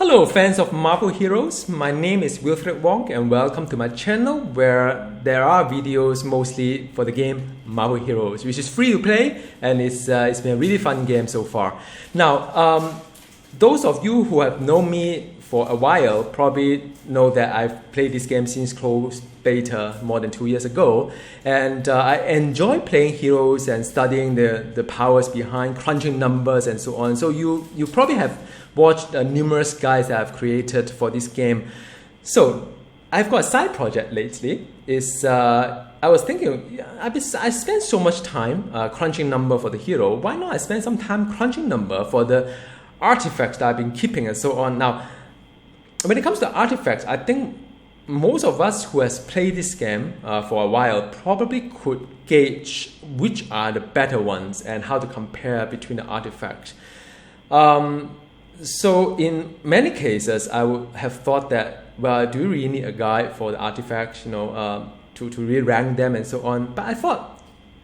Hello fans of Marvel Heroes, my name is Wilfred Wong and welcome to my channel where there are videos mostly for the game Marvel Heroes, which is free to play and it's been a really fun game so far. Now, those of you who have known me for a while probably know that I've played this game since closed beta more than 2 years ago, and I enjoy playing heroes and studying the powers behind, crunching numbers and so on. So you probably have watched numerous guides that I've created for this game. So I've got a side project lately. I was thinking, I spent so much time crunching number for the hero. Why not I spend some time crunching number for the artifacts that I've been keeping and so on. Now, when it comes to artifacts, I think most of us who has played this game for a while probably could gauge which are the better ones and how to compare between the artifacts. So in many cases, I would have thought that, well, do you really need a guide for the artifacts, to really rank them and so on? But I thought,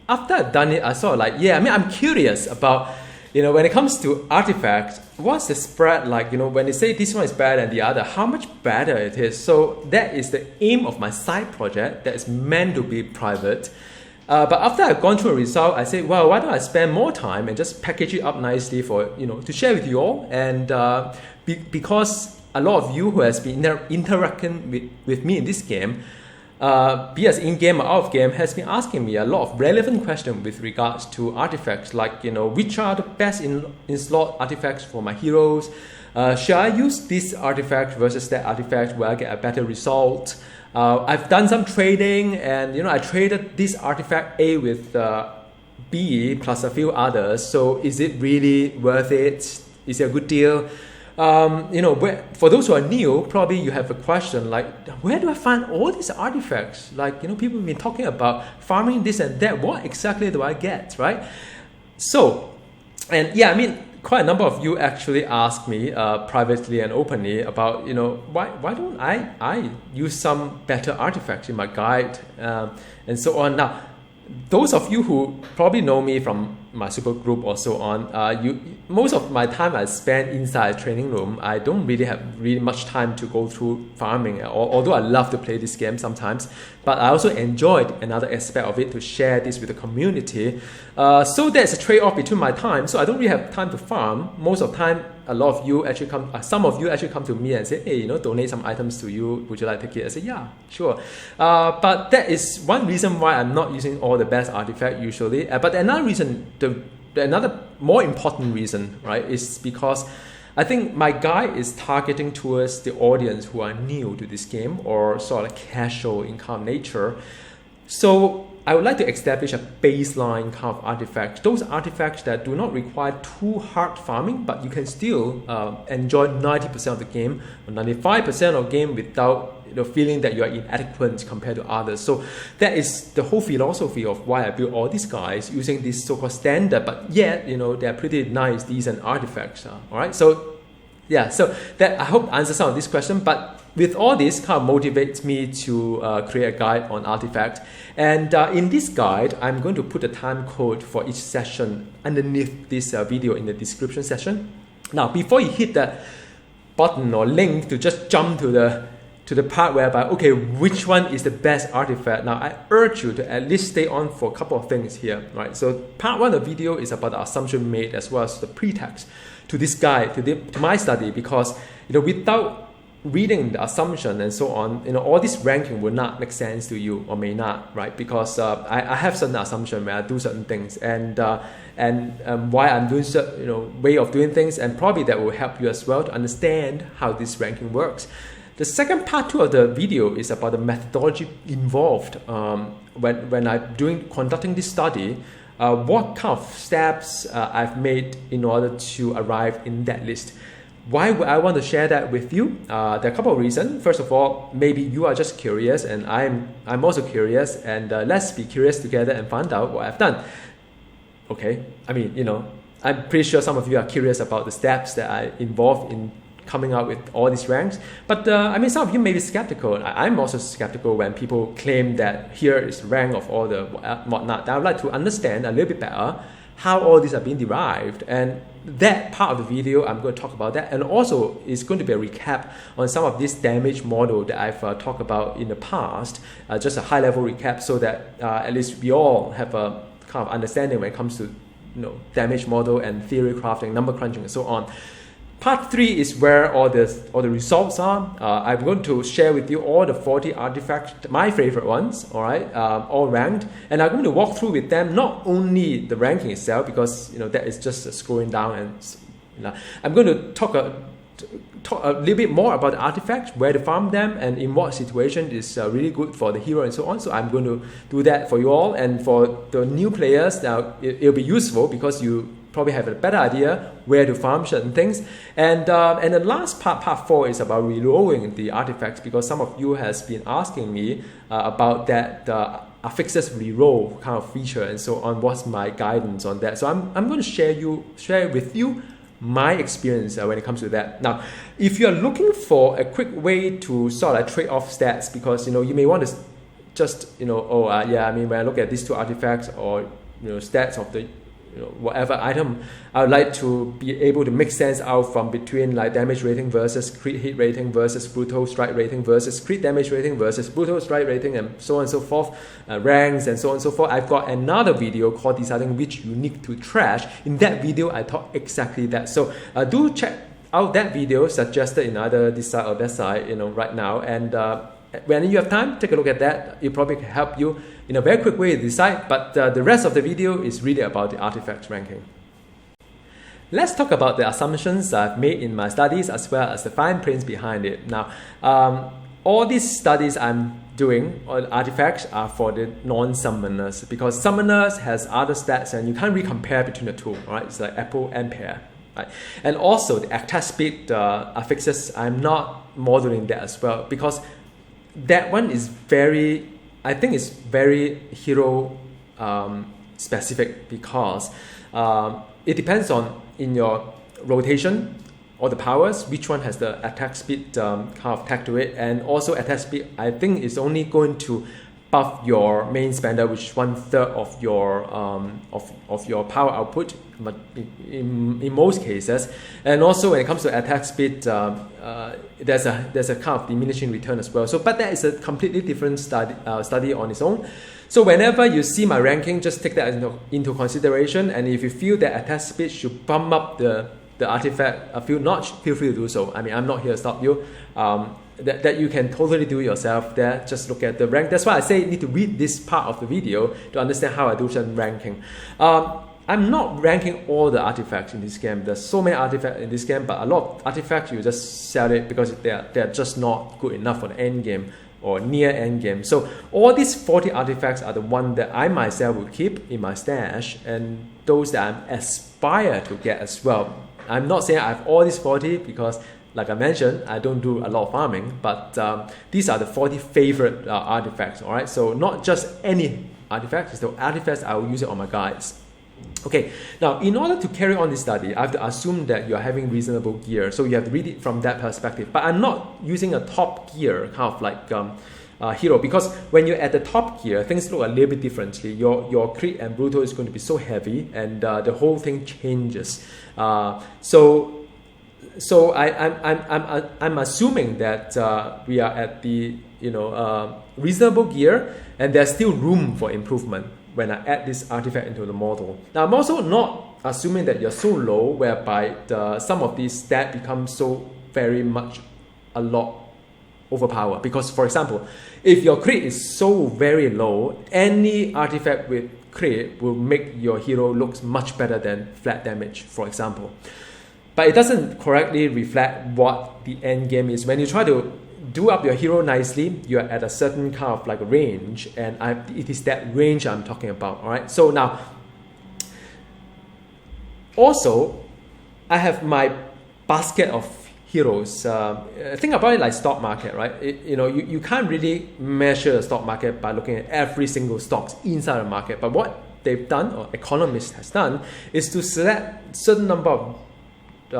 after I've done it, I sort of like, I'm curious about, when it comes to artifacts, what's the spread like? When they say this one is better than the other, how much better it is. So that is the aim of my side project that is meant to be private. But after I've gone through a result, I say, well, why don't I spend more time and just package it up nicely for, to share with you all. And because a lot of you who has been interacting with me in this game, be as in-game or out-of-game, has been asking me a lot of relevant questions with regards to artifacts, like, which are the best in-slot artifacts for my heroes? Should I use this artifact versus that artifact where I get a better result? I've done some trading and, I traded this artifact A with B plus a few others. So is it really worth it? Is it a good deal? For those who are new, probably you have a question like, where do I find all these artifacts? Like, people have been talking about farming this and that. What exactly do I get, right? So, and quite a number of you actually asked me privately and openly about, why don't I use some better artifacts in my guide and so on. Now, those of you who probably know me from my super group or so on, most of my time I spend inside a training room. I don't really have much time to go through farming, although I love to play this game sometimes. But I also enjoyed another aspect of it to share this with the community. So there's a trade-off between my time. So I don't really have time to farm. Most of the time, some of you actually come to me and say, hey, donate some items to you. Would you like to take it? I say, yeah, sure. But that is one reason why I'm not using all the best artifacts usually. But another reason, another more important reason, right, is because I think my guide is targeting towards the audience who are new to this game or sort of casual in kind of nature. So I would like to establish a baseline kind of artifact. Those artifacts that do not require too hard farming, but you can still enjoy 90% of the game or 95% of the game without feeling that you are inadequate compared to others. So that is the whole philosophy of why I built all these guys using this so-called standard, but yet they're pretty nice, decent artifacts. All right, so yeah, so that I hope answers some of this question. But with all this, kind of motivates me to create a guide on artifact. And in this guide, I'm going to put a time code for each session underneath this video in the description section. Now, before you hit the button or link to just jump to the part whereby, okay, which one is the best artifact? Now, I urge you to at least stay on for a couple of things here, right? So part one of the video is about the assumption made as well as the pretext to this guide, to my study, because, without reading the assumption and so on, all this ranking will not make sense to you or may not, right? Because I have certain assumption where I do certain things and why I'm doing certain, way of doing things, and probably that will help you as well to understand how this ranking works. The second part two of the video is about the methodology involved when I'm conducting this study, what kind of steps I've made in order to arrive in that list. Why would I want to share that with you? There are a couple of reasons. First of all, maybe you are just curious and I'm also curious, and let's be curious together and find out what I've done. Okay, I'm pretty sure some of you are curious about the steps that I involved in coming up with all these ranks. But some of you may be skeptical. I'm also skeptical when people claim that here is rank of all the whatnot. I would like to understand a little bit better how all these are being derived, and that part of the video, I'm going to talk about that, and also it's going to be a recap on some of this damage model that I've talked about in the past, just a high-level recap, so that at least we all have a kind of understanding when it comes to damage model and theory crafting, number crunching, and so on. Part 3 is where all the results are. I'm going to share with you all the 40 artifacts, my favorite ones, all right, all ranked, and I'm going to walk through with them not only the ranking itself, because that is just scrolling down, and I'm going to talk a little bit more about the artifacts, where to farm them, and in what situation is really good for the hero and so on. So I'm going to do that for you all, and for the new players, now it'll be useful because you probably have a better idea where to farm certain things. And the last part 4 is about rerolling the artifacts, because some of you has been asking me about that affixes reroll kind of feature and so on. What's my guidance on that? So I'm going to share with you my experience when it comes to that. Now, if you're looking for a quick way to sort of trade off stats, because you may want to just when I look at these 2 artifacts or stats of the whatever item, I would like to be able to make sense out from between like damage rating versus crit hit rating versus brutal strike rating versus crit damage rating versus brutal strike rating, and so on and so forth, ranks and so on and so forth. I've got another video called deciding which unique to trash. In that video, I taught exactly that. So do check out that video suggested in either this side or that side, right now. And when you have time, take a look at that. It probably can help you in a very quick way to decide, but the rest of the video is really about the artifact ranking. Let's talk about the assumptions I've made in my studies as well as the fine prints behind it. Now, all these studies I'm doing on artifacts are for the non-summoners, because summoners has other stats and you can't really compare between the two, right? It's like apple and pear. Right? And also the attack speed affixes, I'm not modeling that as well, because that one is very hero specific, because it depends on in your rotation or the powers, which one has the attack speed kind of tagged to it, and also attack speed I think is only going to buff your main spender, which is 1/3 of your of your power output, but in most cases. And also when it comes to attack speed, there's a kind of diminishing return as well. So, but that is a completely different study on its own. So whenever you see my ranking, just take that into consideration. And if you feel that attack speed should bump up the artifact a few notch, feel free to do so. I mean, I'm not here to stop you. That you can totally do it yourself there. Just look at the rank. That's why I say you need to read this part of the video to understand how I do certain ranking. I'm not ranking all the artifacts in this game. There's so many artifacts in this game, but a lot of artifacts you just sell it because they're just not good enough for the end game or near end game. So all these 40 artifacts are the ones that I myself will keep in my stash, and those that I aspire to get as well. I'm not saying I have all these 40 because, like I mentioned, I don't do a lot of farming, but these are the 40 favorite artifacts, all right? So not just any artifacts, it's the artifacts I will use it on my guides. Okay, now in order to carry on this study, I have to assume that you're having reasonable gear, so you have to read it from that perspective. But I'm not using a top gear, kind of like hero, because when you're at the top gear, things look a little bit differently. Your crit and brutal is going to be so heavy, and the whole thing changes. So I'm assuming that we are at the reasonable gear, and there's still room for improvement when I add this artifact into the model. Now I'm also not assuming that you're so low whereby some of these stats become so very much a lot overpowered. Because for example, if your crit is so very low, any artifact with crit will make your hero looks much better than flat damage, for example. But it doesn't correctly reflect what the end game is. When you try to do up your hero nicely, you're at a certain kind of like range, and it is that range I'm talking about. All right. So now, also, I have my basket of heroes. Think about it like stock market, right? You can't really measure the stock market by looking at every single stocks inside the market. But what they've done, or economists has done, is to select certain number of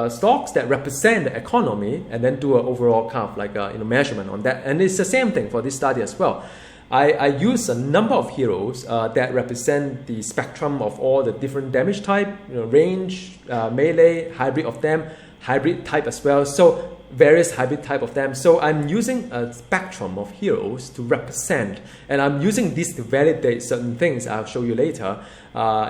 stocks that represent the economy, and then do an overall kind of like measurement on that. And it's the same thing for this study as well. I use a number of heroes that represent the spectrum of all the different damage type, range, melee, hybrid of them, hybrid type as well. So various hybrid type of them. So I'm using a spectrum of heroes to represent, and I'm using this to validate certain things. I'll show you later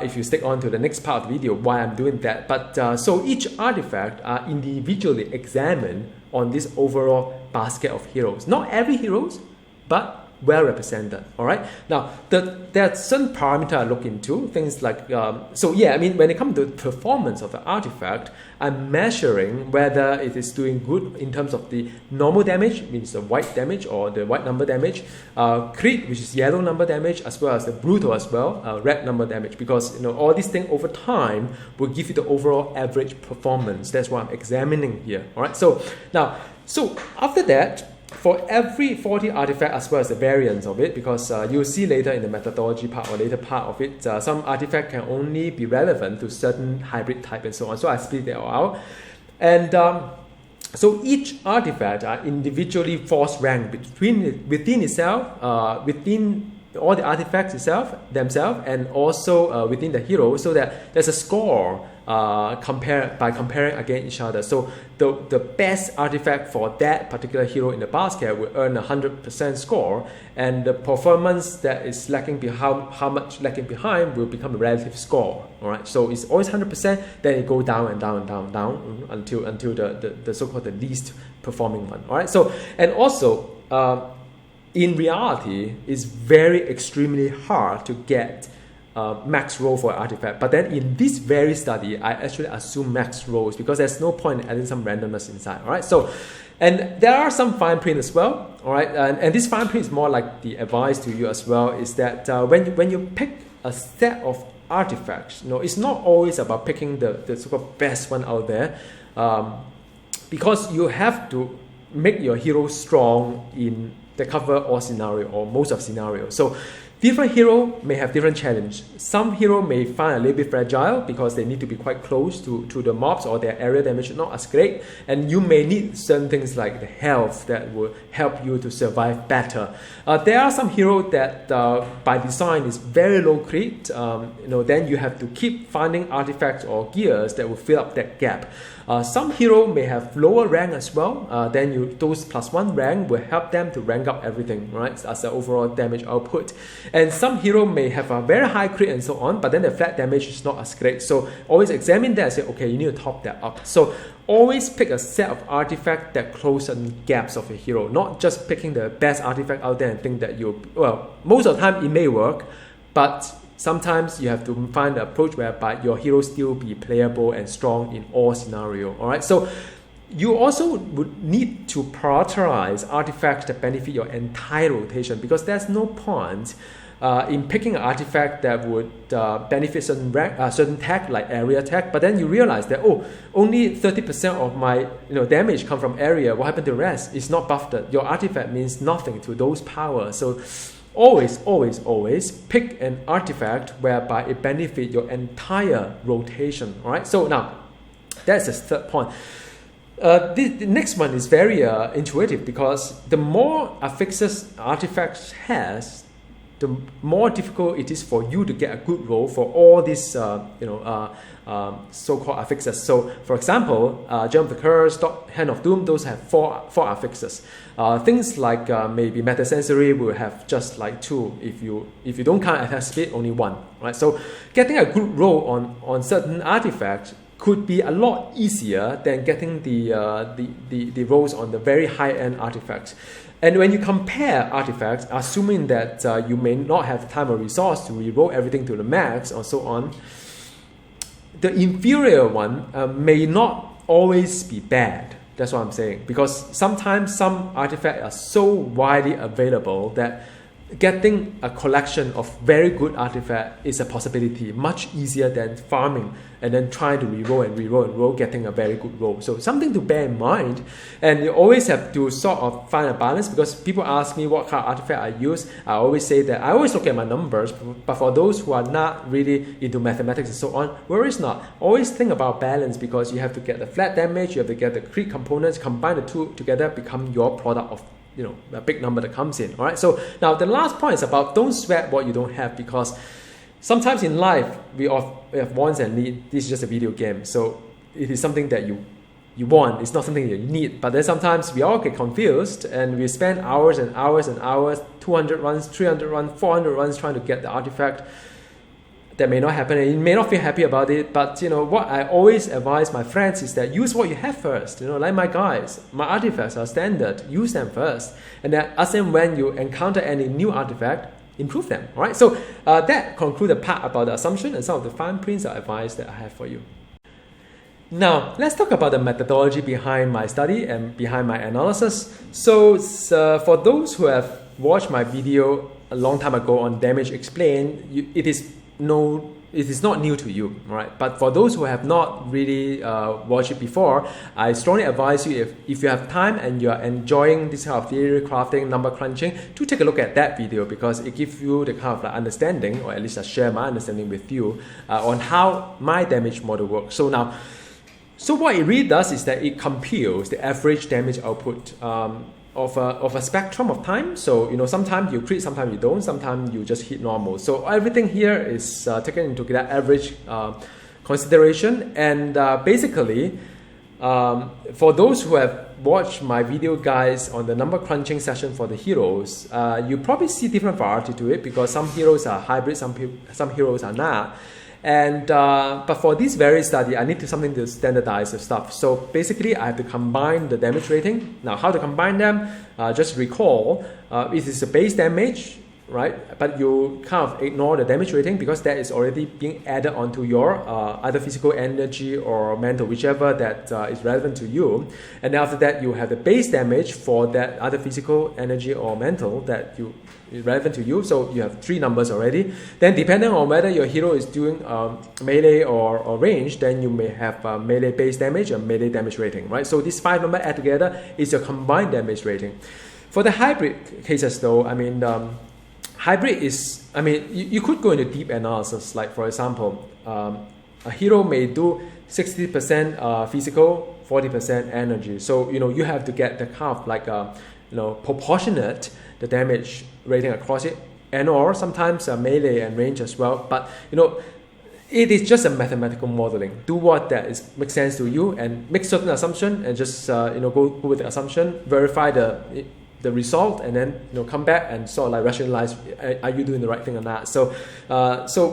if you stick on to the next part of the video why I'm doing that. But so each artifact are individually examined on this overall basket of heroes. Not every heroes, but well represented. All right. Now, there are certain parameters I look into. Things like so yeah. I mean, when it comes to performance of the artifact, I'm measuring whether it is doing good in terms of the normal damage, means the white damage or the white number damage, crit, which is yellow number damage, as well as the brutal as well, red number damage. Because all these things over time will give you the overall average performance. That's what I'm examining here. All right. So now, so after that, for every 40 artifact as well as the variants of it, because you'll see later in the methodology part or later part of it, some artifact can only be relevant to certain hybrid type and so on. So I split it all out. And so each artifact are individually force ranked within itself, within all the artifacts themselves, and also within the hero, so that there's a score by comparing against each other. So the best artifact for that particular hero in the basket will earn 100% score, and the performance that is lacking behind, how much lacking behind, will become a relative score. All right, so it's always 100%. Then it go down and down and down and down until the so-called the least performing one. All right, so and also in reality, it's very extremely hard to get max roll for an artifact. But then in this very study, I actually assume max rolls because there's no point in adding some randomness inside. All right. So, and there are some fine print as well. All right. And this fine print is more like the advice to you as well. Is that when you pick a set of artifacts, it's not always about picking the so-called best one out there, because you have to make your hero strong in the cover or scenario or most of scenarios. So different hero may have different challenge. Some hero may find a little bit fragile because they need to be quite close to the mobs, or their area damage is not as great, and you may need certain things like the health that will help you to survive better. There are some hero that by design is very low crit. Then you have to keep finding artifacts or gears that will fill up that gap. Some hero may have lower rank as well. Then those +1 rank will help them to rank up everything, right, as the overall damage output. And some hero may have a very high crit and so on, but then the flat damage is not as great. So always examine that and say, okay, you need to top that up. So always pick a set of artifacts that close certain gaps of your hero, not just picking the best artifact out there and think that most of the time it may work, but sometimes you have to find an approach whereby your hero still be playable and strong in all scenarios. All right. So you also would need to prioritize artifacts that benefit your entire rotation, because there's no point in picking an artifact that would benefit certain tech like area tech, but then you realize that only 30% of my damage come from area. What happened to the rest? It's not buffed. Your artifact means nothing to those powers. So always pick an artifact whereby it benefits your entire rotation. All right. So now that's the third point. The next one is very intuitive, because the more affixes artifacts has, the more difficult it is for you to get a good roll for all these so-called affixes. So, for example, Gem of the Curse, Hand of Doom, those have four affixes. Things like maybe Metasensory will have just like 2. If you don't count attack speed, only 1. Right? So, getting a good roll on certain artifacts could be a lot easier than getting the rolls on the very high-end artifacts. And when you compare artifacts, assuming that you may not have time or resource to reroll everything to the max or so on, the inferior one may not always be bad. That's what I'm saying. Because sometimes some artifacts are so widely available that getting a collection of very good artifacts is a possibility, much easier than farming and then trying to reroll, getting a very good roll. So something to bear in mind. And you always have to sort of find a balance, because people ask me what kind of artifact I use. I always say that I always look at my numbers, but for those who are not really into mathematics and so on, worries not. Always think about balance, because you have to get the flat damage, you have to get the crit components, combine the two together, become your product of a big number that comes in. All right. So now the last point is about don't sweat what you don't have, because sometimes in life we have wants and needs. This is just a video game, so it is something that you want. It's not something that you need. But then sometimes we all get confused and we spend hours and hours and hours, 200 runs, 300 runs, 400 runs trying to get the artifact. That may not happen, and you may not feel happy about it, but what I always advise my friends is that use what you have first. Like my guys, my artifacts are standard, use them first, and then as and when you encounter any new artifact, improve them. All right, so that concludes the part about the assumption and some of the fine prints of advice that I have for you. Now, let's talk about the methodology behind my study and behind my analysis. So for those who have watched my video a long time ago on damage explained, it is not new to you, right? But for those who have not really watched it before, I strongly advise you, if you have time and you are enjoying this kind of theory crafting, number crunching, to take a look at that video, because it gives you the kind of understanding, or at least I share my understanding with you on how my damage model works. So what it really does is that it computes the average damage output of a spectrum of time. So sometimes you crit, sometimes you don't, sometimes you just hit normal. So everything here is taken into that average consideration. And basically, for those who have watched my video guys on the number crunching session for the heroes, you probably see different variety to it, because some heroes are hybrid, some heroes are not. And but for this very study, I need something to standardize the stuff. So basically, I have to combine the damage rating. Now, how to combine them? Just recall, it is a base damage, right? But you kind of ignore the damage rating, because that is already being added onto your either physical energy or mental, whichever that is relevant to you. And then after that, you have the base damage for that other physical energy or mental that is relevant to you. So you have 3 numbers already. Then depending on whether your hero is doing melee or range, then you may have melee base damage and melee damage rating, right? So these 5 numbers add together is your combined damage rating. For the hybrid cases though, hybrid is, you could go into deep analysis. Like for example, a hero may do 60% physical, 40% energy. So you have to get the kind of like proportionate the damage rating across it, and or sometimes melee and range as well. But it is just a mathematical modeling. Do what makes sense to you, and make certain assumption, and just go with the assumption, verify the result, and then come back and sort of like rationalize, are you doing the right thing or not? So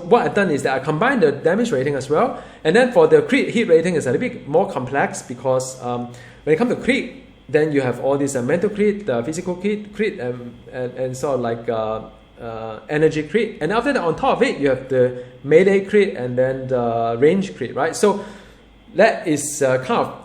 what I've done is that I combined the damage rating as well, and then for the crit hit rating is a little bit more complex, because when it comes to crit, then you have all these mental crit, physical crit, and sort of like energy crit, and after that on top of it you have the melee crit and then the range crit, right? So that is kind of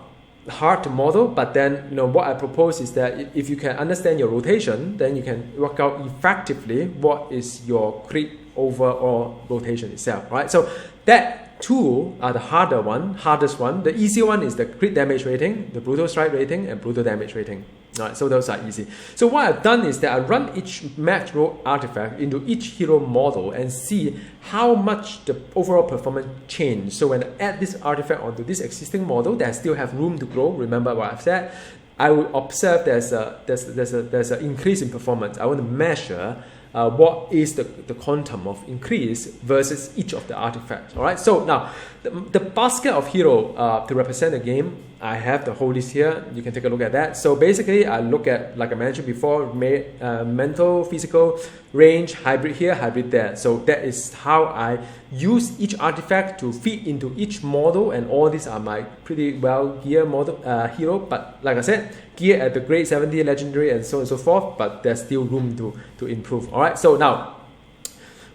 hard to model, but then what I propose is that if you can understand your rotation, then you can work out effectively what is your crit overall rotation itself, right? So that 2 are the hardest one. The easy one is the crit damage rating, the brutal strike rating, and brutal damage rating. All right, so those are easy. So what I've done is that I run each max roll artifact into each hero model and see how much the overall performance changed. So when I add this artifact onto this existing model that still have room to grow, remember what I've said, I will observe there's an increase in performance. I want to measure what is the quantum of increase versus each of the artifacts. All right. So now the basket of hero to represent the game, I have the whole list here. You can take a look at that. So basically, I look at, like I mentioned before, mental, physical, range, hybrid here, hybrid there. So that is how I use each artifact to fit into each model, and all these are my pretty well geared model hero. But like I said, gear at the grade 70 legendary and so on and so forth. But there's still room to improve. All right. So now,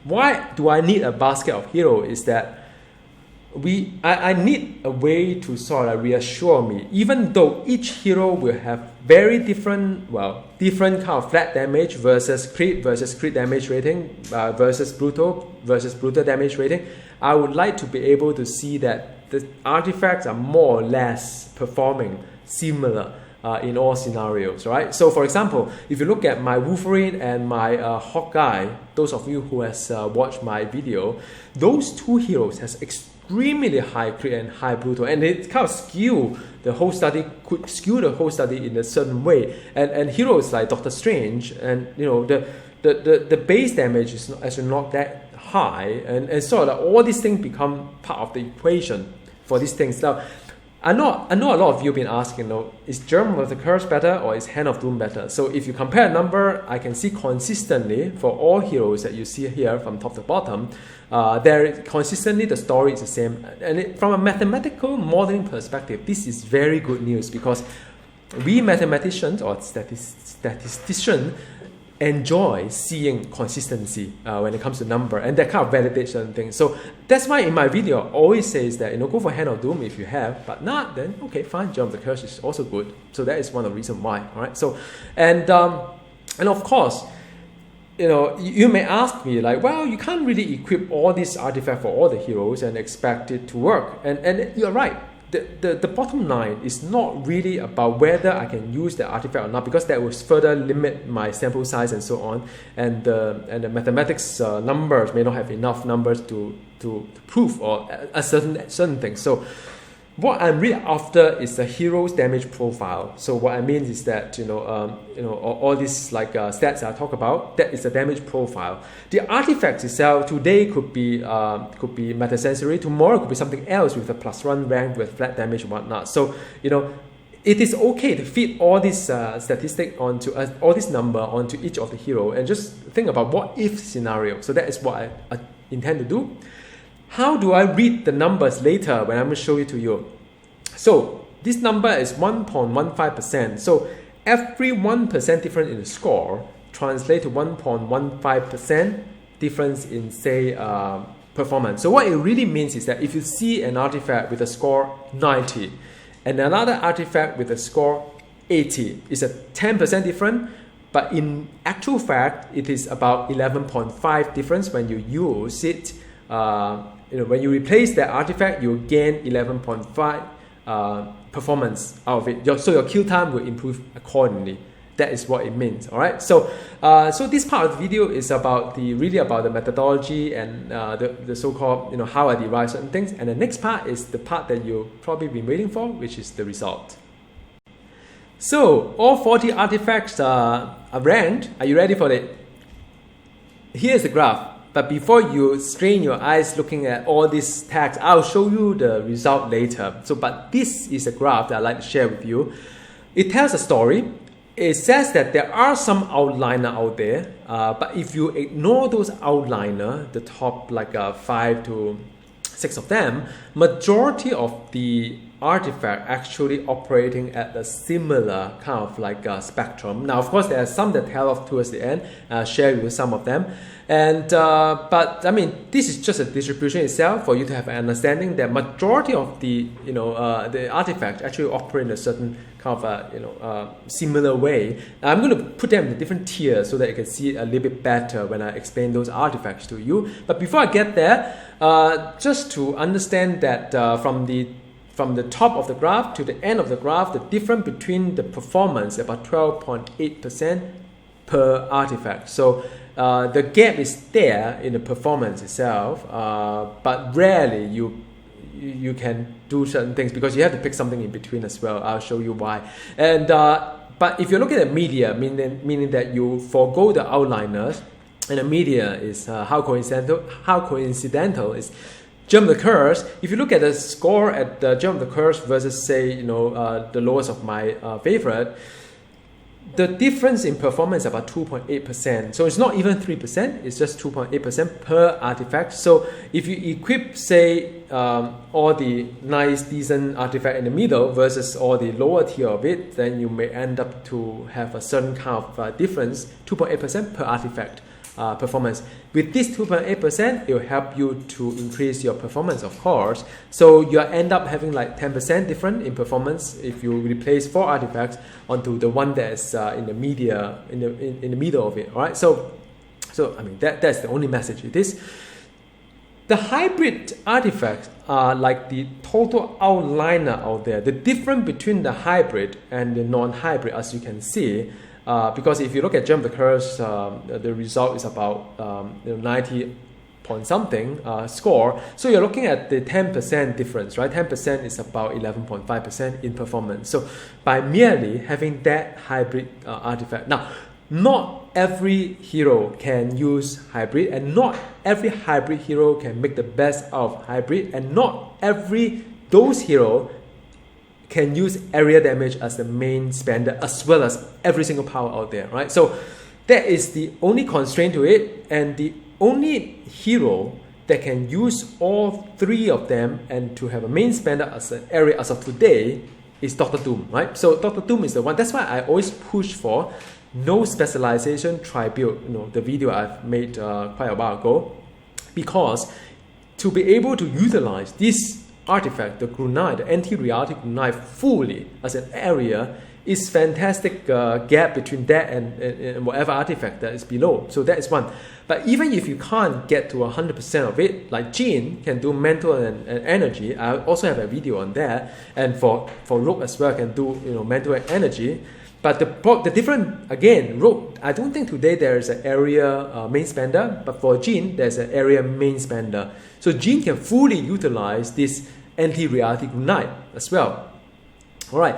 why do I need a basket of hero? Is that I need a way to sort of reassure me, even though each hero will have very different kind of flat damage versus crit damage rating versus brutal damage rating, I would like to be able to see that the artifacts are more or less performing similar in all scenarios, right? So for example, if you look at my Wolverine and my Hawkeye, those of you who has watched my video, those 2 heroes has extremely high crit and high brutal, and it kind of could skew the whole study in a certain way. And heroes like Doctor Strange, and the base damage is actually not that high, and so like all these things become part of the equation for these things. Now, I know a lot of you have been asking, is Germ of the Curse better or is Hand of Doom better? So if you compare a number, I can see consistently for all heroes that you see here from top to bottom, consistently the story is the same. And from a mathematical modeling perspective, this is very good news, because we mathematicians or statisticians enjoy seeing consistency when it comes to number, and that kind of validates certain things. So that's why in my video I always says that go for Hand of Doom if you have, but not, then okay, fine, Germ of the Curse is also good. So that is one of the reasons why. All right. So and of course, you may ask me like, well, you can't really equip all these artifacts for all the heroes and expect it to work, and you're right. The bottom line is not really about whether I can use the artifact or not, because that will further limit my sample size and so on, and the mathematics numbers may not have enough numbers to prove or a certain thing. So what I'm really after is the hero's damage profile. So what I mean is that all these like stats I talk about, that is the damage profile. The artifacts itself today could be metasensory, tomorrow could be something else with a +1 rank with flat damage and whatnot. So it is okay to fit all these statistics onto all this number onto each of the hero, and just think about what if scenario. So that is what I intend to do. How do I read the numbers later when I'm going to show it to you? So this number is 1.15%. So every 1% difference in the score translates to 1.15% difference in, say, performance. So what it really means is that if you see an artifact with a score 90 and another artifact with a score 80, it's a 10% difference. But in actual fact, it is about 11.5 difference when you use it. When you replace that artifact, you gain 11.5 performance out of it. So your kill time will improve accordingly. That is what it means. All right. So this part of the video is about the methodology and the so-called how I derive certain things. And the next part is the part that you've probably been waiting for, which is the result. So all 40 artifacts are ranked. Are you ready for it? Here's the graph. But before you strain your eyes looking at all these tags, I'll show you the result later. But this is a graph that I'd like to share with you. It tells a story. It says that there are some outliner out there, but if you ignore those outliner, the top 5 to 6 of them, majority of the artifact actually operating at a similar kind of spectrum. Now, of course, there are some that tail off towards the end. I'll share with you some of them. And but I mean, this is just a distribution itself for you to have an understanding that majority of the the artifacts actually operate in a certain kind of similar way. I'm going to put them in different tiers so that you can see it a little bit better when I explain those artifacts to you. But before I get there, just to understand that from the top of the graph to the end of the graph, the difference between the performance about 12.8% per artifact. So the gap is there in the performance itself, but rarely you can do certain things because you have to pick something in between as well. I'll show you why. And but if you look at the media, meaning that you forego the outliners, and the media is how coincidental is Germ of the Curse. If you look at the score at the Germ of the Curse versus say the lowest of my favorite, the difference in performance is about 2.8%. So it's not even 3%, it's just 2.8% per artifact. So if you equip, say, all the nice, decent artifact in the middle versus all the lower tier of it, then you may end up to have a certain kind of difference, 2.8% per artifact performance. With this 2.8%, it will help you to increase your performance, of course. So you end up having 10% different in performance if you replace 4 artifacts onto the one that's in the media in the middle of it. All right. So I mean that's the only message it is. The hybrid artifacts are like the total outliner out there. The difference between the hybrid and the non-hybrid, as you can see. Because if you look at Germ of the Curse, the result is about 90 point something score. So you're looking at the 10% difference, right? 10% is about 11.5% in performance. So by merely having that hybrid artifact. Now, not every hero can use hybrid, and not every hybrid hero can make the best out of hybrid, and not every those hero can use area damage as the main spender as well as every single power out there, right? So that is the only constraint to it, and the only hero that can use all three of them and to have a main spender as an area as of today is Dr. Doom, right? So Dr. Doom is the one. That's why I always push for no specialization, try build, the video I've made quite a while ago, because to be able to utilize this artifact, the Grunai, the anti-reality Grunai fully as an area is fantastic gap between that and whatever artifact that is below. So that is one. But even if you can't get to 100% of it, like Jin can do mental and energy, I also have a video on that, and for Rogue as well can do mental and energy. But the different, again, Rogue, I don't think today there is an area main spender, but for Jin, there's an area main spender. So Jin can fully utilize this anti-reality Grunai as well. Alright,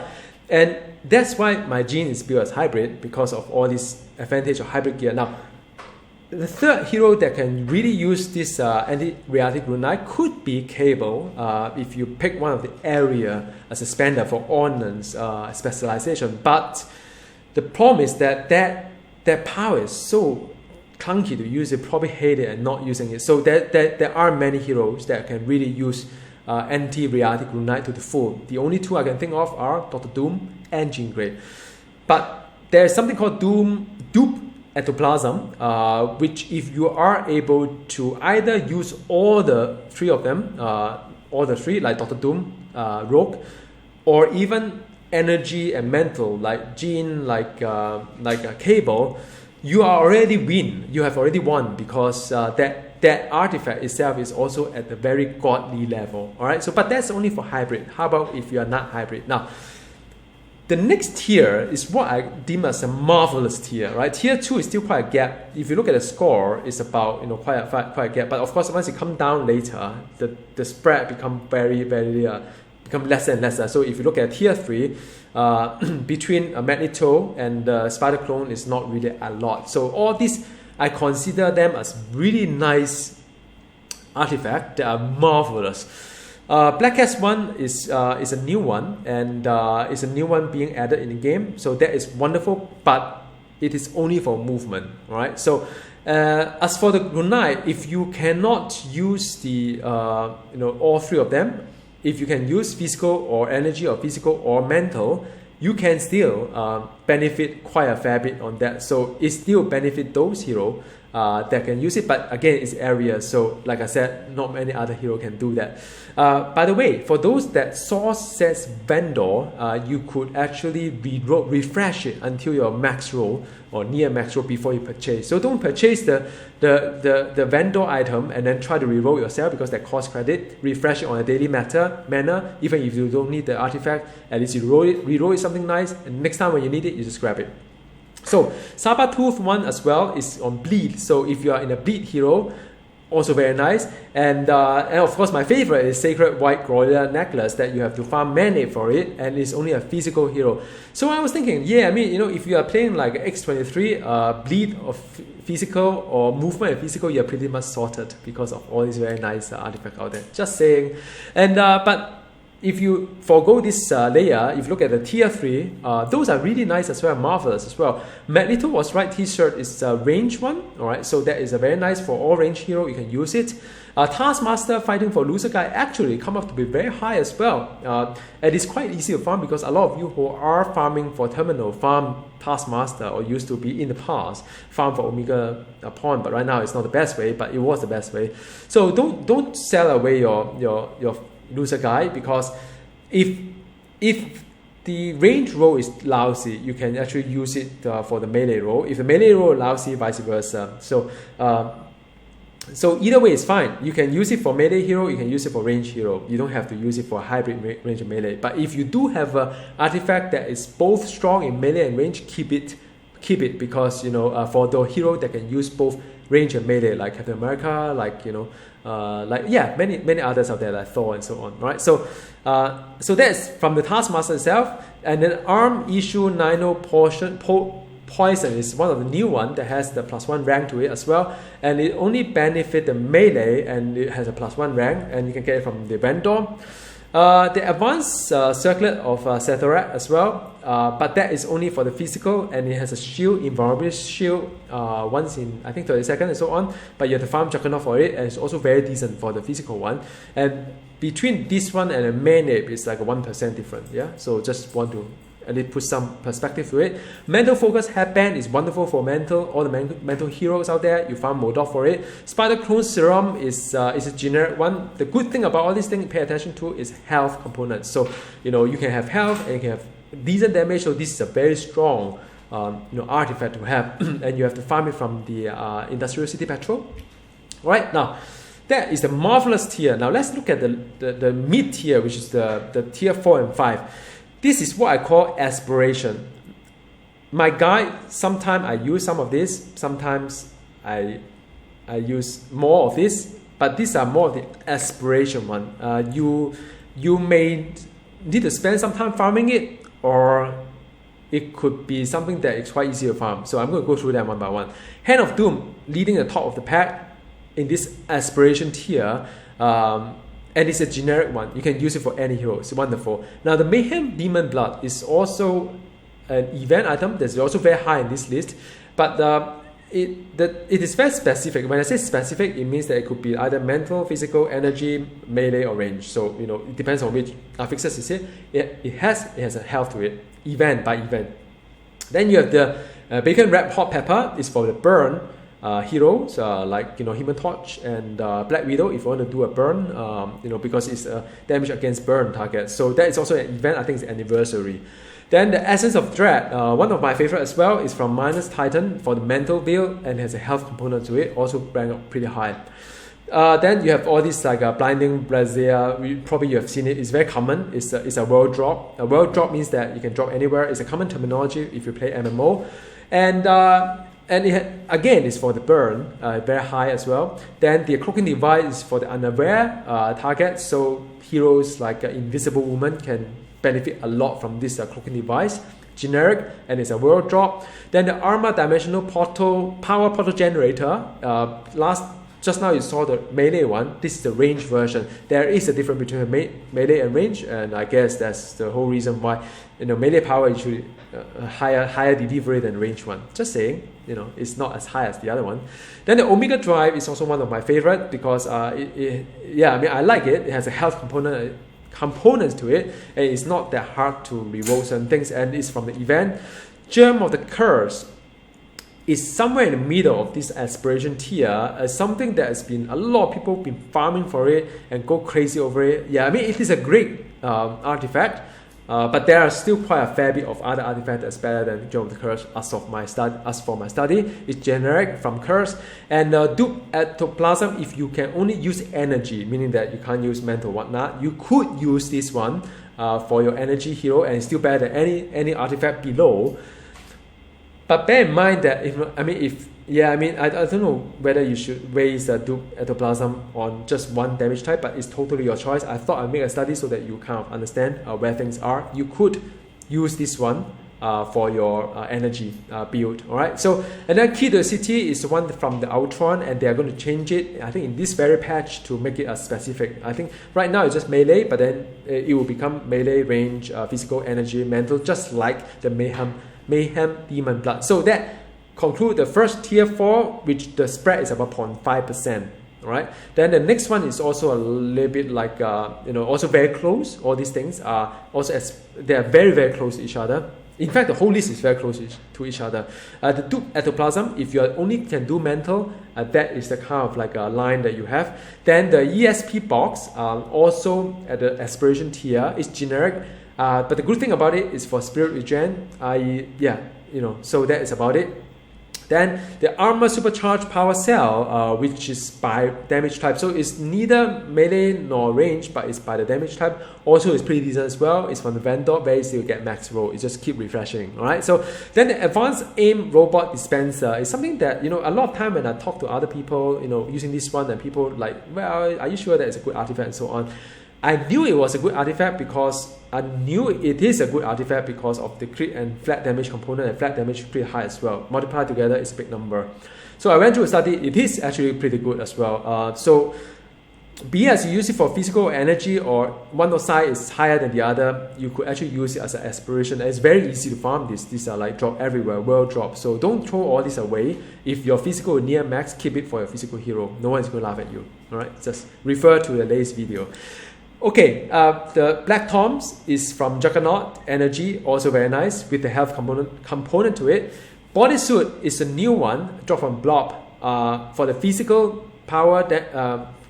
and that's why my Jin is built as hybrid, because of all this advantage of hybrid gear. Now, the third hero that can really use this anti-reality Grunai could be Cable, if you pick one of the area as a spender for ordnance specialization. But the problem is that power is so clunky to use, you probably hate it and not using it. So there are many heroes that can really use anti-reality Grunai to the full. The only two I can think of are Dr. Doom and Jean Grey. But there's something called Dupe Ectoplasm, which if you are able to either use all the three of them, like Dr. Doom, Rogue, or even energy and mental like Jean, like Cable, you are already win. You have already won, because that artifact itself is also at a very godly level. All right. So, but that's only for hybrid. How about if you are not hybrid? Now, the next tier is what I deem as a marvelous tier, right? Tier 2 is still quite a gap. If you look at the score, it's about quite a gap. But of course, once you come down later, the spread become very become lesser and lesser. So if you look at tier 3, between Magneto and Spider Clone is not really a lot. So all these, I consider them as really nice artifacts that are marvelous. Black Cat's one is a new one, and is a new one being added in the game. So that is wonderful, but it is only for movement, right? So as for the Grunai, if you cannot use the all three of them, if you can use physical or energy or physical or mental, you can still benefit quite a fair bit on that. So it still benefit those heroes that can use it, but again, it's area. So like I said, not many other heroes can do that. By the way, for those that Source says vendor, you could actually refresh it until your max roll or near max roll before you purchase. So don't purchase the vendor item and then try to reroll yourself, because that costs credit. Refresh it on a daily manner, even if you don't need the artifact. At least you reroll it something nice, and next time when you need it, you just grab it. So Sabertooth one as well is on bleed. So if you are in a bleed hero, also very nice. And of course my favorite is Sacred White Gloria Necklace, that you have to farm mana for it, and it's only a physical hero. So I was thinking, if you are playing like X23, bleed or physical or movement and physical, you're pretty much sorted because of all these very nice artifacts out there. Just saying. And but if you forgo this layer, if you look at the tier 3, those are really nice as well, marvelous as well. Magneto was right, t-shirt is a range one, alright, so that is a very nice for all range hero, you can use it. Taskmaster fighting for loser guy actually come up to be very high as well. And it's quite easy to farm, because a lot of you who are farming for terminal farm Taskmaster, or used to be in the past farm for Omega Pawn, but right now it's not the best way, but it was the best way. So don't sell away your loser guy, because if the range roll is lousy, you can actually use it for the melee roll. If the melee roll is lousy, vice versa. So either way is fine. You can use it for melee hero, you can use it for range hero. You don't have to use it for hybrid range and melee. But if you do have an artifact that is both strong in melee and range, keep it, because for the hero that can use both range and melee, like Captain America, like many others out there like Thor and so on, right? So that's from the Taskmaster itself. And then Arm Issue Nino Poison is one of the new one that has the +1 rank to it as well, and it only benefit the melee, and it has a +1 rank, and you can get it from the vendor. The advanced circlet of Sethorak as well, but that is only for the physical, and it has a shield, invulnerability shield, once in I think 30 seconds and so on, but you have to farm Juggernaut for it, and it's also very decent for the physical one. And between this one and a main ape, it's like a 1% difference, yeah? So just want to at least put some perspective to it. Mental Focus Headband is wonderful for all the mental heroes out there. You found Modok for it. Spider Clone Serum is a generic one. The good thing about all these things, pay attention to, is health components. So you can have health and you can have decent damage. So this is a very strong artifact to have, and you have to farm it from the Industrial City Patrol. All right, now that is the marvelous tier. Now let's look at the mid tier, which is the tier 4 and 5. This is what I call aspiration. My guide, sometimes I use some of this, sometimes I use more of this, but these are more of the aspiration one. You may need to spend some time farming it, or it could be something that is quite easy to farm. So I'm going to go through them one by one. Hand of Doom, leading the top of the pack in this aspiration tier. And it's a generic one. You can use it for any hero. It's wonderful. Now, the Mayhem Demon Blood is also an event item that's also very high in this list. But it is very specific. When I say specific, it means that it could be either mental, physical, energy, melee, or range. So, it depends on which affixes is it. It has a health to it, event by event. Then you have the Bacon Wrap Hot Pepper. It's for the burn. Heroes like Human Torch and Black Widow, if you want to do a burn, because it's damage against burn target. So that is also an event. I think it's anniversary. Then the Essence of Dread, one of my favorite as well, is from Minus Titan for the mental build and has a health component to it, also rank up pretty high. Then you have all these like Blinding Brazier. Probably you have seen it. It's very common. It's a world drop. A world drop means that you can drop anywhere. It's a common terminology if you play MMO, and again, it's for the burn, very high as well. Then the Cloaking Device is for the unaware target. So heroes like Invisible Woman can benefit a lot from this Cloaking Device. Generic, and it's a world drop. Then the Armor Dimensional Power Portal Generator. Just now you saw the melee one. This is the range version. There is a difference between melee and range, and I guess that's the whole reason why melee power is usually higher delivery than range one. Just saying, it's not as high as the other one. Then the Omega Drive is also one of my favorite because I like it. It has a health components to it, and it's not that hard to reroll certain things, and it's from the event. Germ of the Curse is somewhere in the middle of this aspiration tier, something that has been a lot of people been farming for it and go crazy over it. It is a great artifact, but there are still quite a fair bit of other artifacts that's better than Germ of the Curse as for my study. It's generic from Curse. And Dupe Ectoplasm, if you can only use energy, meaning that you can't use mental whatnot, you could use this one for your energy hero, and it's still better than any artifact below. But bear in mind that I don't know whether you should raise the Dupe Ectoplasm on just one damage type, but it's totally your choice. I thought I'd make a study so that you kind of understand where things are. You could use this one for your energy build. All right. So, and then Key to the City is the one from the Ultron, and they are going to change it, I think, in this very patch to make it a specific. I think right now it's just melee, but then it will become melee, range, physical, energy, mental, just like the Mayhem Demon Blood. So that conclude the first tier 4, which the spread is about 0.5%. Right. Then the next one is also a little bit like also very close. All these things are also they are very, very close to each other. In fact, the whole list is very close to each other. The Dupe Ectoplasm, if you only can do mental, that is the kind of like a line that you have. Then the ESP box, also at the aspiration tier, is generic. But the good thing about it is for spirit regen. So that is about it. Then the armor supercharged power cell, which is by damage type. So it's neither melee nor range, but it's by the damage type. Also, it's pretty decent as well. It's from the vendor, very easy to get max roll. It just keep refreshing. All right. So then the advanced aim robot dispenser is something that, you know, a lot of time when I talk to other people, you know, using this one, and people like, well, are you sure that it's a good artifact and so on? I knew it was a good artifact because I knew it is a good artifact because of the crit and flat damage component, and flat damage is pretty high as well. Multiplied together is a big number. So I went through a study. It is actually pretty good as well. So be as you use it for physical energy, or one side is higher than the other, you could actually use it as an aspiration. And it's very easy to farm this. These are like drop everywhere, world drop. So don't throw all this away. If your physical is near max, keep it for your physical hero. No one is going to laugh at you. All right, just refer to the latest video. Okay, the Black Toms is from Juggernaut Energy, also very nice with the health component to it. Bodysuit is a new one, dropped from Blob for the physical power that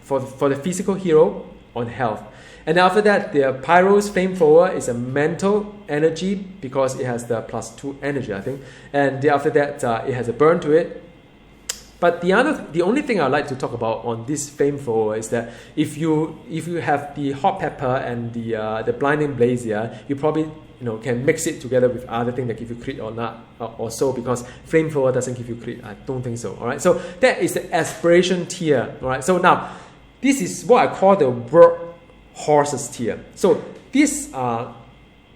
for the physical hero on health. And after that, the Pyro's Flamethrower is a mental energy because it has the +2 energy, I think. And after that, it has a burn to it. But the only thing I'd like to talk about on this Flamethrower is that if you have the Hot Pepper and the Blinding Blaze here, you probably can mix it together with other things that give you crit or not or so, because Flamethrower doesn't give you crit. I don't think so. All right, so that is the aspiration tier. All right, so now this is what I call the work horses tier. So these are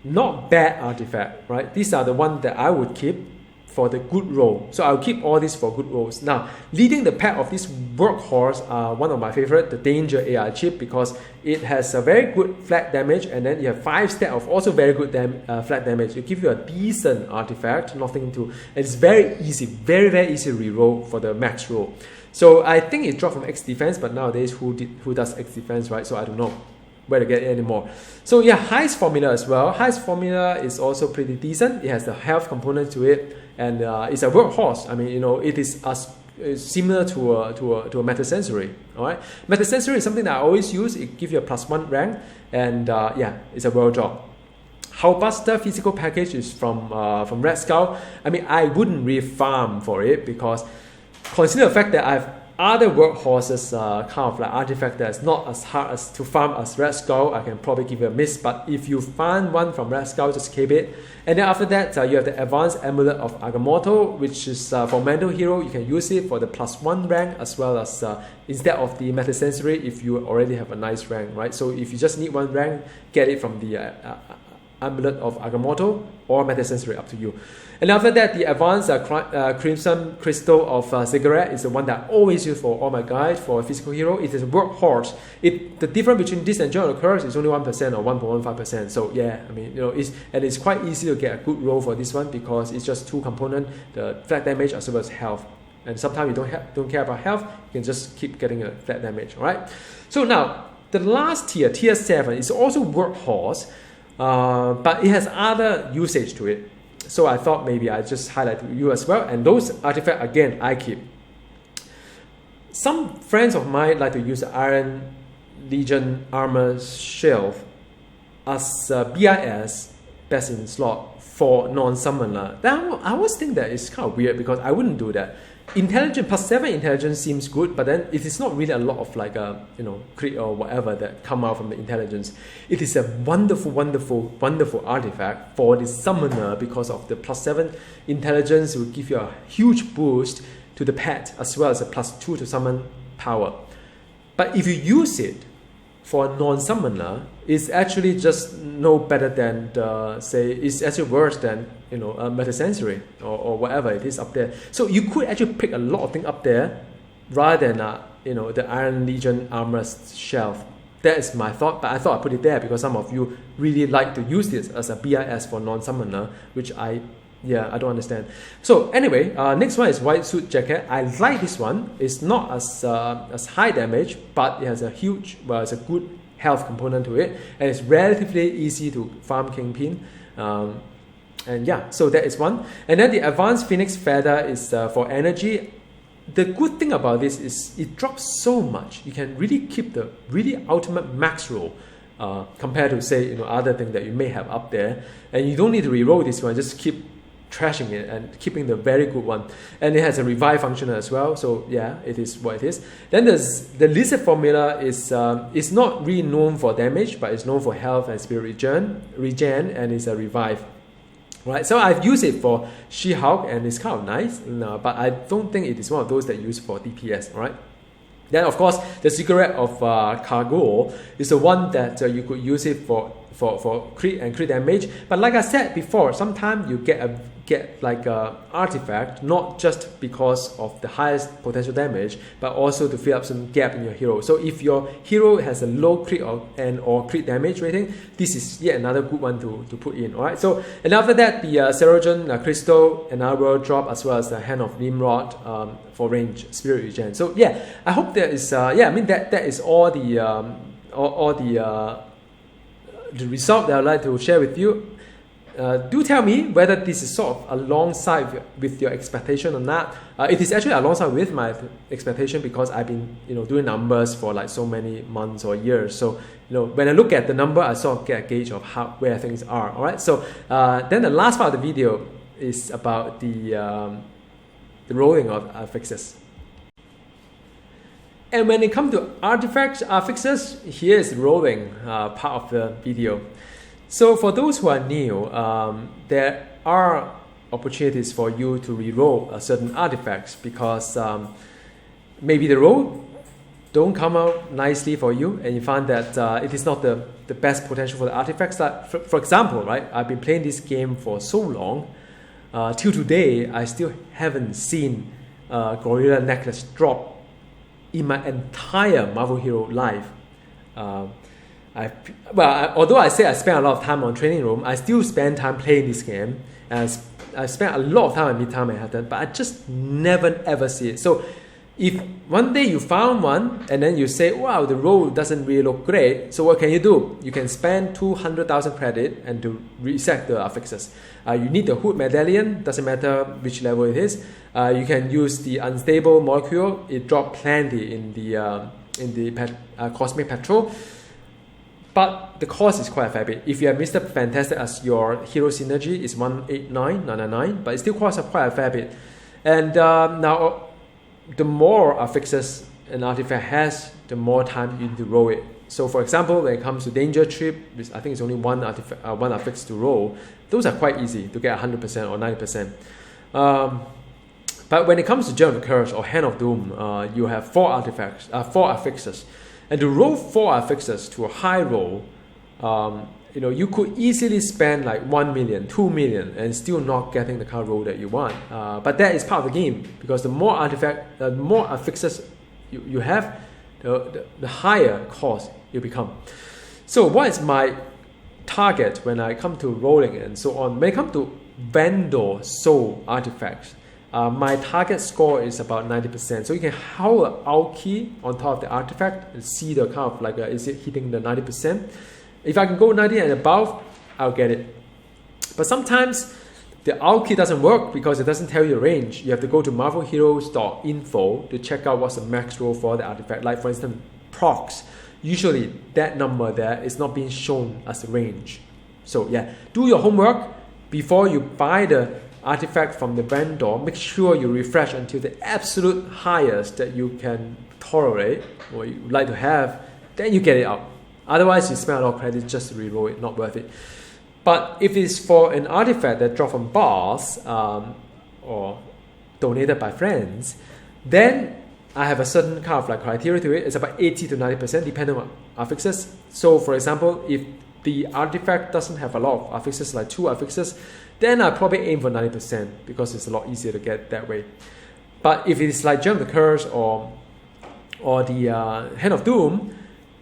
not bad artifact, right? These are the ones that I would keep for the good roll. So I'll keep all these for good rolls. Now, leading the pack of this workhorse are one of my favorite, the Danger AI chip, because it has a very good flat damage, and then you have 5 stat of also very good flat damage. It gives you a decent artifact, nothing to, and it's very easy, very, very easy to reroll for the max roll. So I think it dropped from X defense, but nowadays who does X defense, right? So I don't know where to get it anymore. So yeah, Heist formula as well. Heist formula is also pretty decent. It has the health component to it, and it's a workhorse. I mean, it is similar to a Metasensory. All right, Metasensory is something that I always use. It gives you a +1 rank, and yeah, it's a world job. Howbuster physical package is from Red Skull. I mean, I wouldn't really farm for it because consider the fact that I have other workhorses, kind of like artifact that's not as hard as to farm as Red Skull. I can probably give it a miss, but if you find one from Red Skull, just keep it. And then after that, you have the Advanced Amulet of Agamotto, which is for Mental Hero. You can use it for the +1 rank, as well as instead of the Metasensory if you already have a nice rank, right? So if you just need 1 rank, get it from the Amulet of Agamotto or Metasensory, up to you. And after that, the Advanced Crimson Crystal of Cigarette is the one that I always use for all my guides for a physical hero. It is a workhorse. The difference between this and General Curse is only 1% or 1.15%. So yeah, I mean, it's quite easy to get a good roll for this one because it's just 2 components, the flat damage as well as health. And sometimes you don't care about health, you can just keep getting a flat damage. All right. So now the last tier 7, is also workhorse. But it has other usage to it. So I thought maybe I just highlight to you as well. And those artifacts, again, I keep. Some friends of mine like to use the Iron Legion Armor Shelf as BIS, best in slot, for non-summoner. I always think that it's kind of weird because I wouldn't do that. Intelligence, +7 intelligence seems good, but then it is not really a lot of like crit or whatever that come out from the intelligence. It is a wonderful, wonderful, wonderful artifact for the summoner because of the +7 intelligence. It will give you a huge boost to the pet as well as a +2 to summon power. But if you use it for a non-summoner, it's actually just no better than it's actually worse than a Metasensory or whatever it is up there. So you could actually pick a lot of things up there rather than the Iron Legion Armor Shelf. That is my thought, but I thought I put it there because some of you really like to use this as a BIS for non-summoner, which I don't understand. So anyway, next one is White Suit Jacket. I like this one. It's not as high damage, but it has it's a good health component to it, and it's relatively easy to farm Kingpin. And yeah, so that is one. And then the Advanced Phoenix Feather is for energy. The good thing about this is it drops so much. You can really keep the really ultimate max roll compared to say other things that you may have up there, and you don't need to reroll this one. Just keep trashing it and keeping the very good one. And it has a revive function as well, so yeah, it is what it is. Then there's the lizard formula is not really known for damage, but it's known for health and spirit regen, and it's a revive. Right, so I've used it for She-Hulk and it's kind of nice, but I don't think it is one of those that use for DPS, right? Then of course the Cigarette of Cargo is the one that you could use it for crit and crit damage. But like I said before, sometimes you get like a artifact not just because of the highest potential damage, but also to fill up some gap in your hero. So if your hero has a low crit or crit damage rating, this is yet another good one to put in. Alright, so and after that the Serogen Crystal, another drop, as well as the Hand of Nimrod for range spirit regen. So yeah, I hope there is I mean that is all the result that I'd like to share with you. Do tell me whether this is sort of alongside with your expectation or not. It is actually alongside with my expectation because I've been doing numbers for like so many months or years. So when I look at the number, I sort of get a gauge of where things are. All right. So then the last part of the video is about the rolling of affixes. And when it comes to artifacts affixes, here is the rolling part of the video. So for those who are new, there are opportunities for you to reroll certain artifacts because maybe the roll don't come out nicely for you and you find that it is not the best potential for the artifacts. Like for example, right, I've been playing this game for so long, till today I still haven't seen Gorilla Necklace drop in my entire Marvel Hero life. Although I say I spent a lot of time on Training Room, I still spend time playing this game. And I spent a lot of time at Midtown Manhattan, but I just never ever see it. So if one day you found one and then you say, wow, the roll doesn't really look great, so what can you do? You can spend 200,000 credit and to reset the affixes. You need the Hood Medallion, doesn't matter which level it is. You can use the Unstable Molecule, it dropped plenty in the Cosmic Petrol. But the cost is quite a fair bit. If you have Mr. Fantastic as your hero synergy, it's 189.99, but it still costs quite a fair bit. And now, the more affixes an artifact has, the more time you need to roll it. So, for example, when it comes to Danger Trip, I think it's only one affix to roll. Those are quite easy to get 100% or 90%. But when it comes to Gem of Curse or Hand of Doom, you have four affixes. And to roll 4 affixes to a high roll, you could easily spend like 1 million, 2 million, and still not getting the kind of roll that you want. But that is part of the game because the more affixes you have, the higher cost you become. So what is my target when I come to rolling and so on? When it comes to Vendor Soul artifacts, my target score is about 90%. So you can hold an alt key on top of the artifact and see the kind of like, is it hitting the 90%? If I can go 90 and above, I'll get it. But sometimes the alt key doesn't work because it doesn't tell you the range. You have to go to marvelheroes.info to check out what's the max roll for the artifact. Like for instance, procs. Usually that number there is not being shown as a range. So yeah, do your homework before you buy the artifact from the vendor. Make sure you refresh until the absolute highest that you can tolerate or you would like to have, then you get it out. Otherwise you spend a lot of credit just to reroll it, not worth it. But if it's for an artifact that dropped from bars or donated by friends, then I have a certain kind of like criteria to it. It's about 80 to 90% depending on affixes. So for example, if the artifact doesn't have a lot of affixes, like 2 affixes, then I probably aim for 90% because it's a lot easier to get that way. But if it's like Gem of the Curse or the Hand of Doom,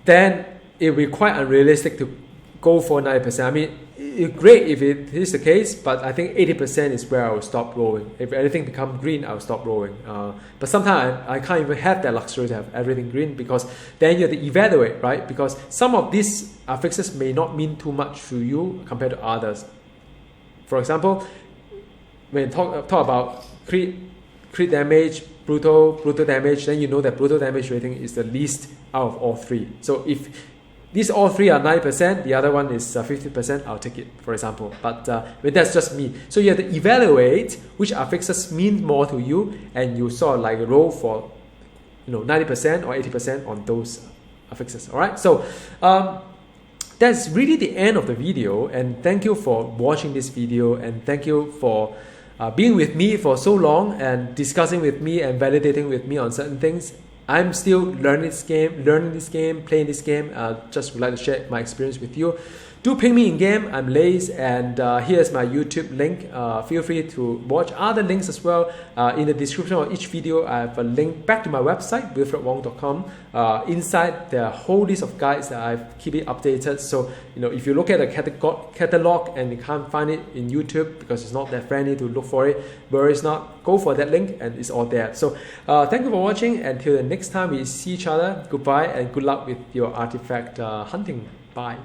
then it will be quite unrealistic to go for 90%. I mean, it's great if it is the case, but I think 80% is where I will stop rolling. If anything becomes green, I will stop rolling. But sometimes I can't even have that luxury to have everything green because then you have to evaluate, right? Because some of these affixes may not mean too much to you compared to others. For example, when you talk about crit damage, brutal damage, then you know that brutal damage rating is the least out of all 3. So if these all three are 90%, the other one is 50%, I'll take it, for example. But that's just me. So you have to evaluate which affixes mean more to you, and you sort of like roll for 90% or 80% on those affixes. All right. So that's really the end of the video, and thank you for watching this video, and thank you for being with me for so long and discussing with me and validating with me on certain things. I'm still learning this game, playing this game. Just would like to share my experience with you. Do ping me in game. I'm Lace, and here's my YouTube link. Feel free to watch other links as well. In the description of each video, I have a link back to my website, wilfredwong.com. Inside there are a whole list of guides that I keep it updated. So if you look at the catalog and you can't find it in YouTube because it's not that friendly to look for it, worries not. Go for that link and it's all there. So thank you for watching. Until the next time we see each other, goodbye and good luck with your artifact hunting. Bye.